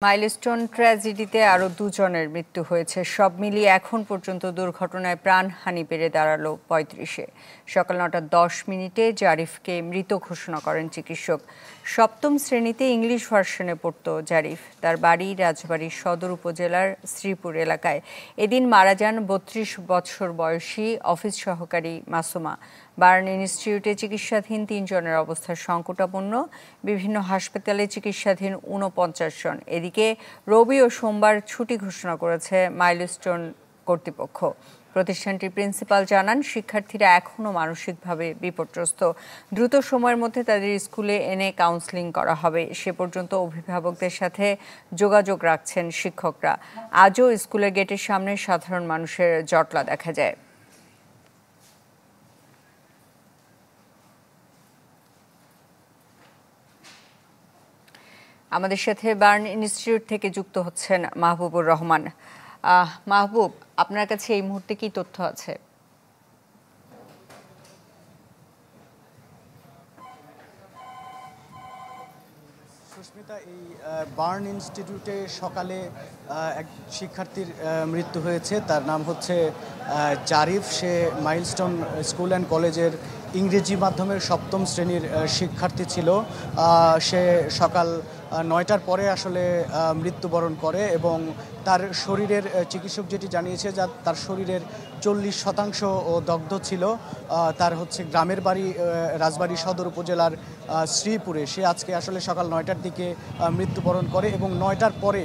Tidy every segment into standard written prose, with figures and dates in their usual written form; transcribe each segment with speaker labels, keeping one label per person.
Speaker 1: Milestone ট্র্যাজেডিতে আরও দুজনের মৃত্যু হয়েছে। সব মিলিয়ে এখন পর্যন্ত দুর্ঘটনায় প্রাণহানি বেড়ে দাঁড়ালো ৩৫-এ। সকাল ৯:১০ জারিফকে মৃত ঘোষণা করেন চিকিৎসক। সপ্তম শ্রেণীতে ইংলিশ ভার্সনে পড়ত জারিফ। তার বাড়ি রাজবাড়ী সদর উপজেলার শ্রীপুর এলাকায়। এদিন মারা যান ৩২ বছর বয়সী অফিস সহকারী মাসুমা। বার্ন ইনস্টিটিউটে চিকিৎসাধীন ৩ জনের অবস্থা সংকটাপন্ন। বিভিন্ন হাসপাতালে চিকিৎসাধীন ৪৯ জন। এদিকে রবি ও সোমবার ছুটি ঘোষণা করেছে মাইলস্টোন কর্তৃপক্ষ। প্রতিষ্ঠানটির প্রিন্সিপাল জানান, শিক্ষার্থীরা এখনও মানসিকভাবে বিপর্যস্ত। দ্রুত সময়ের মধ্যে তাদের স্কুলে এনে কাউন্সেলিং করা হবে। সে পর্যন্ত অভিভাবকদের সাথে যোগাযোগ রাখছেন শিক্ষকরা। আজও স্কুলের গেটের সামনে সাধারণ মানুষের জটলা দেখা যায়। আমাদের সাথে বার্ন ইনস্টিটিউট থেকে যুক্ত হচ্ছেন মাহবুবুর রহমান। মাহবুব, আপনার কাছে এই মুহূর্তে কি তথ্য আছে?
Speaker 2: সুস্মিতা, এই বার্ন ইনস্টিটিউটে সকালে এক শিক্ষার্থীর মৃত্যু হয়েছে। তার নাম হচ্ছে জারিফ। সে মাইলস্টোন স্কুল অ্যান্ড কলেজের ইংরেজি মাধ্যমের সপ্তম শ্রেণীর শিক্ষার্থী ছিল। সে সকাল ৯টার পরে আসলে মৃত্যুবরণ করে এবং তার শরীরের চিকিৎসক যেটি জানিয়েছে, তার শরীরের ৪০% দগ্ধ ছিল। তার হচ্ছে গ্রামের বাড়ি রাজবাড়ী সদর উপজেলার শ্রীপুরে। সে আজকে আসলে সকাল ৯টার দিকে মৃত্যুবরণ করে এবং ৯টার পরে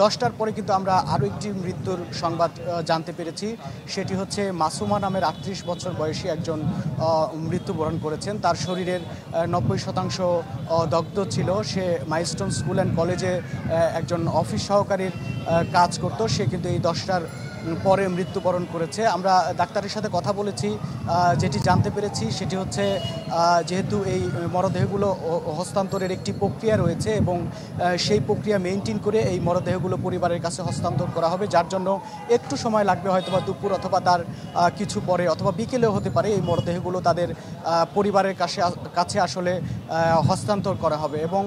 Speaker 2: ১০টার পরে কিন্তু আমরা আরও একটি মৃত্যুর সংবাদ জানতে পেরেছি। সেটি হচ্ছে মাসুমা নামের ৩৮ বছর বয়সী একজন মৃত্যুবরণ করেছেন। তার শরীরের ৯০% দগ্ধ ছিল। সে মাইলস্টোন স্কুল অ্যান্ড কলেজে একজন অফিস সহকারীর কাজ করত। সে কিন্তু এই 10টার পরে মৃত্যুবরণ করেছে। আমরা ডাক্তারের সাথে কথা বলেছি, যেটি জানতে পেরেছি সেটি হচ্ছে যেহেতু এই মরদেহগুলো হস্তান্তরের একটি প্রক্রিয়া রয়েছে এবং সেই প্রক্রিয়া মেনটেন করে এই মরদেহগুলো পরিবারের কাছে হস্তান্তর করা হবে, যার জন্য একটু সময় লাগবে, হয়তোবা দুপুর অথবা তার কিছু পরে অথবা বিকেলেও হতে পারে এই মরদেহগুলো তাদের পরিবারের কাছে আসলে হস্তান্তর করা হবে। এবং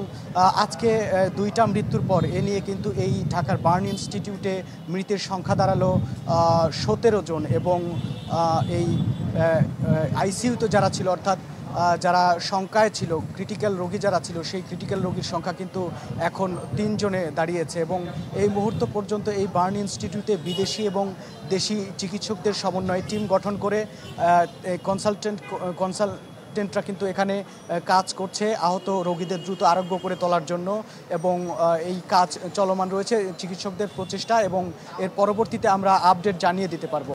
Speaker 2: আজকে 2টা মৃত্যুর পর এ নিয়ে কিন্তু এই ঢাকার বার্ন ইনস্টিটিউটে মৃতের সংখ্যা দাঁড়ালো 17 জন এবং এই আইসিইউতে যারা ছিল, অর্থাৎ যারা শঙ্কায় ছিল, ক্রিটিক্যাল রোগী যারা ছিল, সেই ক্রিটিক্যাল রোগীর সংখ্যা কিন্তু এখন 3 জনে দাঁড়িয়েছে। এবং এই মুহূর্ত পর্যন্ত এই বার্ন ইনস্টিটিউটে বিদেশি এবং দেশি চিকিৎসকদের সমন্বয়ে টিম গঠন করে কনসালটেন্টরা কিন্তু এখানে কাজ করছে আহত রোগীদের দ্রুত আরোগ্য করে তোলার জন্য। এবং এই কাজ চলমান রয়েছে, চিকিৎসকদের প্রচেষ্টা, এবং এর পরবর্তীতে আমরা আপডেট জানিয়ে দিতে পারবো।